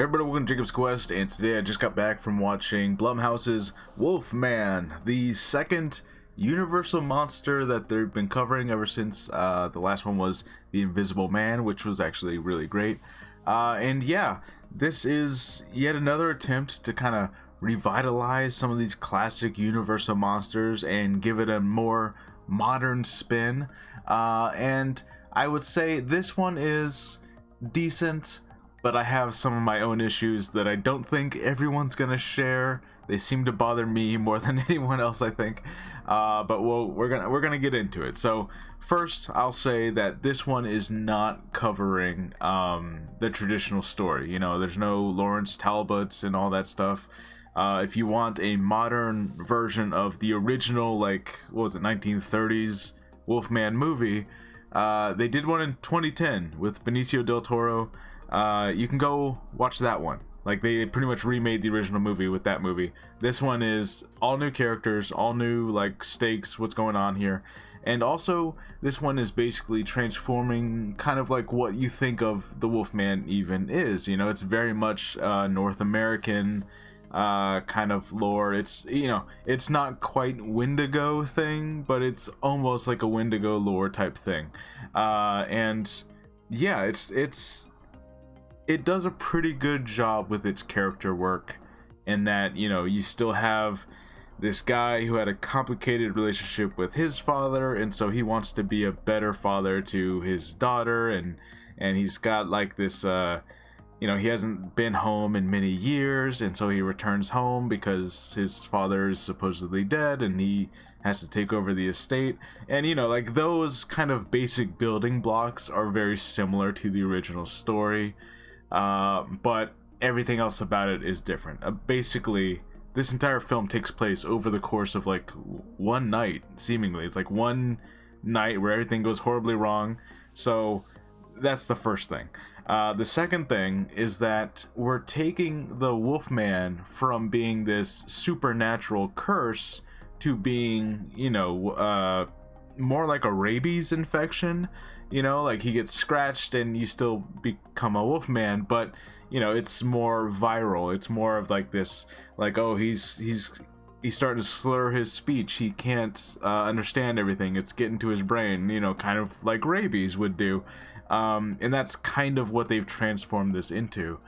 Everybody, welcome to Jacob's Quest, and today I just got back from watching Blumhouse's Wolfman, the second Universal monster that they've been covering ever since the last one was The Invisible Man, which was actually really great. And yeah, this is yet another attempt to kind of revitalize some of these classic Universal monsters and give it a more modern spin. And I would say this one is decent, but I have some of my own issues that I don't think everyone's gonna share. They seem to bother me more than anyone else, I think. But we're gonna get into it. So first, I'll say that this one is not covering the traditional story. You know, there's no Lawrence Talbots and all that stuff. If you want a modern version of the original, like, what was it, 1930s Wolfman movie, they did one in 2010 with Benicio del Toro. You can go watch that one. Like, they pretty much remade the original movie with that movie. This one is all new characters, all new, like, stakes, what's going on here. And also, this one is basically transforming kind of like what you think of the Wolfman even is. You know, it's very much North American kind of lore. It's, you know, it's not quite Wendigo thing, but it's almost like a Wendigo lore type thing. And yeah, it does a pretty good job with its character work, in that, you know, you still have this guy who had a complicated relationship with his father, and so he wants to be a better father to his daughter, and he's got like this you know, he hasn't been home in many years, and so he returns home because his father is supposedly dead and he has to take over the estate. And, you know, like, those kind of basic building blocks are very similar to the original story. But everything else about it is different. Basically, this entire film takes place over the course of like one night, seemingly. It's like one night where everything goes horribly wrong. So that's the first thing. The second thing is that we're taking the Wolfman from being this supernatural curse to being, you know, more like a rabies infection. You know, like, he gets scratched and you still become a Wolfman, but, you know, it's more viral. It's more of like this, like, oh, he's starting to slur his speech. He can't understand everything. It's getting to his brain, you know, kind of like rabies would do. And that's kind of what they've transformed this into.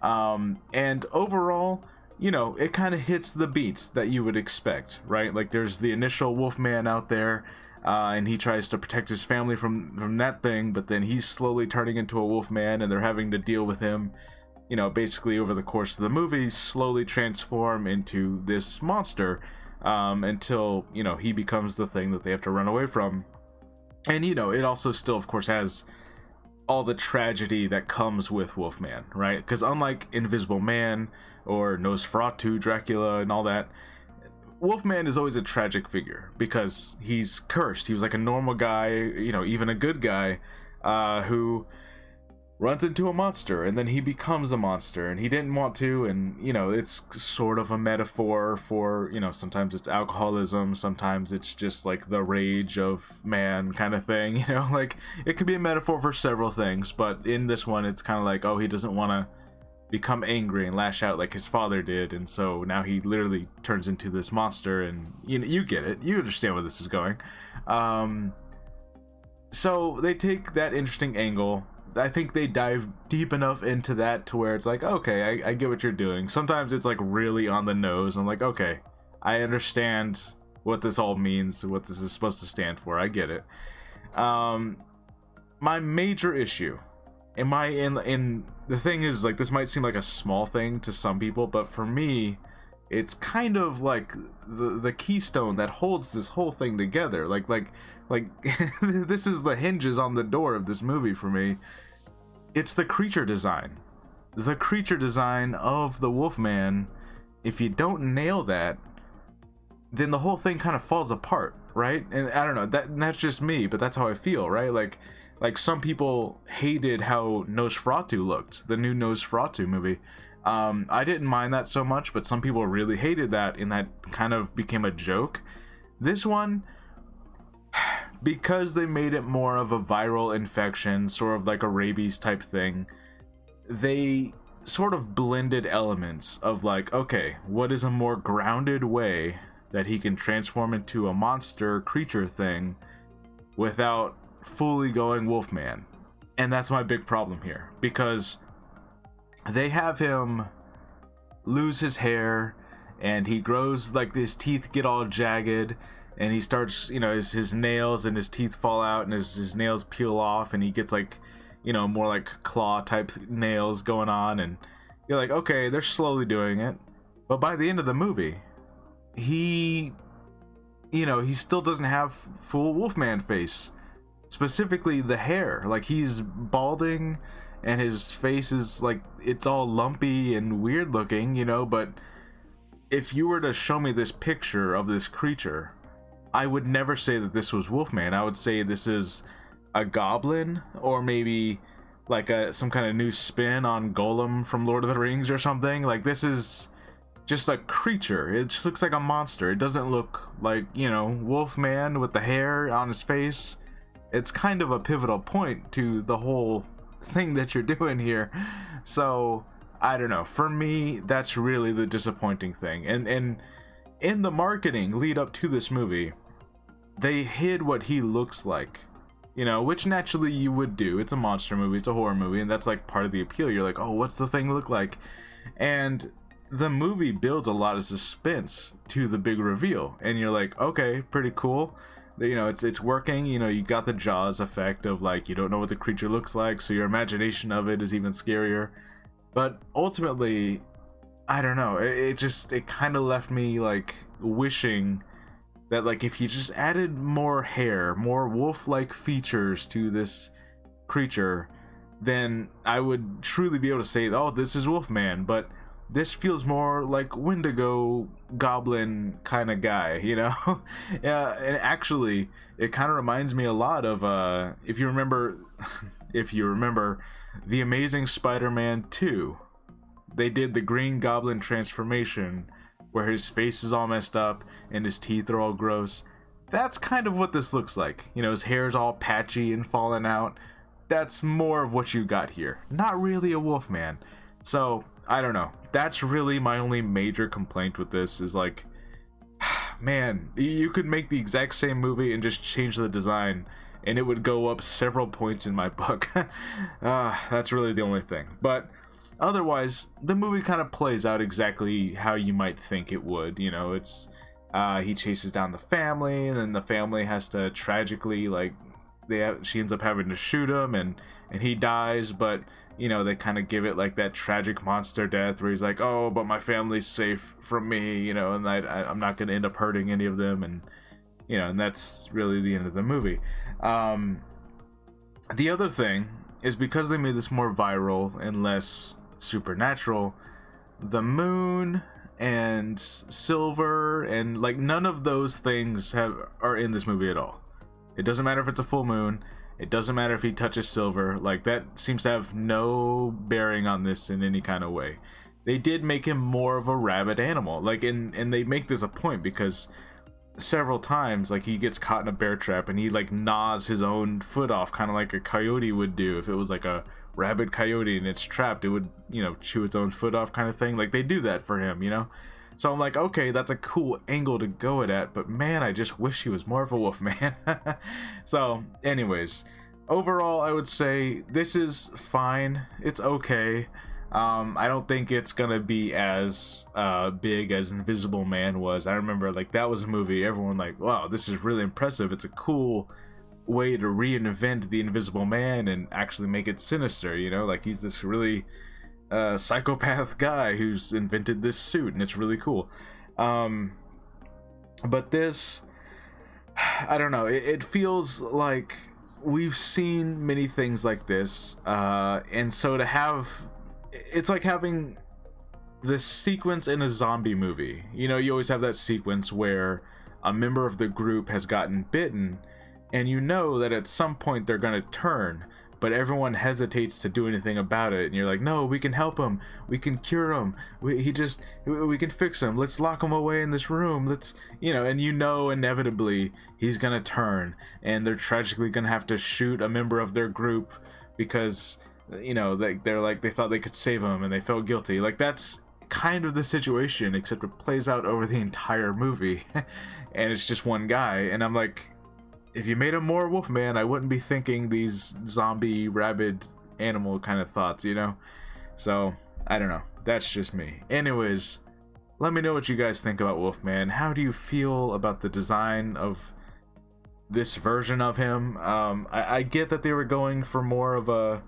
And overall, you know, it kind of hits the beats that you would expect, right? Like, there's the initial Wolfman out there, and he tries to protect his family from that thing, but then he's slowly turning into a Wolfman, and they're having to deal with him, you know, basically over the course of the movie, slowly transform into this monster, until, you know, he becomes the thing that they have to run away from. And, you know, it also still, of course, has all the tragedy that comes with Wolfman, right? Because unlike Invisible Man or Nosferatu, Dracula, and all that, Wolfman is always a tragic figure because he's cursed. He was like a normal guy, you know, even a good guy, who runs into a monster, and then he becomes a monster, and he didn't want to. And, you know, it's sort of a metaphor for, you know, sometimes it's alcoholism, sometimes it's just like the rage of man kind of thing, you know, like, it could be a metaphor for several things. But in this one, it's kind of like, oh, he doesn't want to become angry and lash out like his father did, and so now he literally turns into this monster. And, you know, you get it, you understand where this is going. So they take that interesting angle. I think they dive deep enough into that to where it's like, okay, I get what you're doing. Sometimes it's like really on the nose. I'm like, okay, I understand what this all means, what this is supposed to stand for. I get it. My major issue, in the thing is, like, this might seem like a small thing to some people, but for me, it's kind of like the keystone that holds this whole thing together. Like this is the hinges on the door of this movie for me. It's the creature design. The creature design of the Wolfman. If you don't nail that, then the whole thing kind of falls apart, right? And I don't know, that's just me, but that's how I feel, right? Like some people hated how Nosferatu looked, the new Nosferatu movie. I didn't mind that so much, but some people really hated that, and that kind of became a joke. This one, because they made it more of a viral infection, sort of like a rabies type thing, they sort of blended elements of like, okay, what is a more grounded way that he can transform into a monster creature thing without fully going Wolfman? And that's my big problem here, because they have him lose his hair and he grows, like, his teeth get all jagged, and he starts, you know, his nails and his teeth fall out, and his nails peel off, and he gets, like, you know, more like claw type nails going on, and you're like, okay, they're slowly doing it. But by the end of the movie, he, you know, he still doesn't have full Wolfman face. Specifically the hair, like, he's balding and his face is like, it's all lumpy and weird looking, you know. But if you were to show me this picture of this creature, I would never say that this was Wolfman. I would say this is a goblin, or maybe like some kind of new spin on Golem from Lord of the Rings or something. Like, this is just a creature. It just looks like a monster. It doesn't look like, you know, Wolfman with the hair on his face. It's kind of a pivotal point to the whole thing that you're doing here. So I don't know, for me, that's really the disappointing thing. And in the marketing lead up to this movie, they hid what he looks like, you know, which naturally you would do. It's a monster movie, it's a horror movie, and that's like part of the appeal. You're like, oh, what's the thing look like? And the movie builds a lot of suspense to the big reveal, and you're like, okay, pretty cool. You know, it's working. You know, you got the Jaws effect of, like, you don't know what the creature looks like, so your imagination of it is even scarier. But ultimately, I don't know, it kind of left me like wishing that, like, if you just added more hair, more wolf-like features to this creature, then I would truly be able to say, oh, this is Wolfman. But this feels more like Wendigo goblin kind of guy, you know? Yeah, and actually, it kind of reminds me a lot of, if you remember, The Amazing Spider-Man 2. They did the Green Goblin transformation, where his face is all messed up and his teeth are all gross. That's kind of what this looks like. You know, his hair's all patchy and falling out. That's more of what you got here. Not really a Wolfman. So, I don't know. That's really my only major complaint with this, is like, man, you could make the exact same movie and just change the design, and it would go up several points in my book. That's really the only thing. But otherwise, the movie kind of plays out exactly how you might think it would. You know, it's he chases down the family, and then the family has to tragically, like, she ends up having to shoot him, and he dies. But, you know, they kind of give it like that tragic monster death where he's like, oh, but my family's safe from me, you know, and I'm not going to end up hurting any of them. And, you know, and that's really the end of the movie. The other thing is, because they made this more viral and less supernatural, the moon and silver and, like, none of those things are in this movie at all. It doesn't matter if it's a full moon. It doesn't matter if he touches silver. Like, that seems to have no bearing on this in any kind of way. They did make him more of a rabid animal. Like, and they make this a point, because several times, like, he gets caught in a bear trap and he, like, gnaws his own foot off, kind of like a coyote would do. If it was like a rabid coyote and it's trapped, it would, you know, chew its own foot off, kind of thing. Like, they do that for him, you know? So I'm like, okay, that's a cool angle to go at, but man, I just wish he was more of a wolf man. So anyways, overall, I would say this is fine. It's okay. I don't think it's gonna be as big as Invisible Man was. I remember, like, that was a movie everyone like, wow, this is really impressive. It's a cool way to reinvent the Invisible Man and actually make it sinister, you know? Like, he's this really psychopath guy who's invented this suit, and it's really cool. But this, I don't know, it feels like we've seen many things like this, and so to have, it's like having this sequence in a zombie movie. You know, you always have that sequence where a member of the group has gotten bitten, and you know that at some point they're gonna turn, but everyone hesitates to do anything about it, and you're like, no, we can help him, we can cure him, we can fix him, let's lock him away in this room, let's, you know, and you know inevitably he's gonna turn, and they're tragically gonna have to shoot a member of their group because you know, they're like, they thought they could save him and they felt guilty. Like, that's kind of the situation, except it plays out over the entire movie. And it's just one guy, and I'm like, if you made him more Wolfman, I wouldn't be thinking these zombie rabid animal kind of thoughts, you know? So I don't know, that's just me. Anyways, let me know what you guys think about Wolfman. How do you feel about the design of this version of him? I get that they were going for more of a,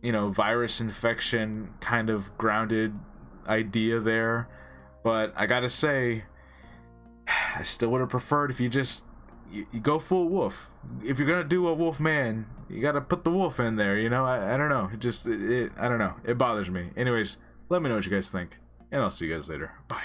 you know, virus infection kind of grounded idea there, but I gotta say, I still would have preferred if you just you go full wolf. If you're gonna do a Wolfman, you gotta put the wolf in there, you know? I don't know, I don't know, it bothers me. Anyways, let me know what you guys think, and I'll see you guys later. Bye.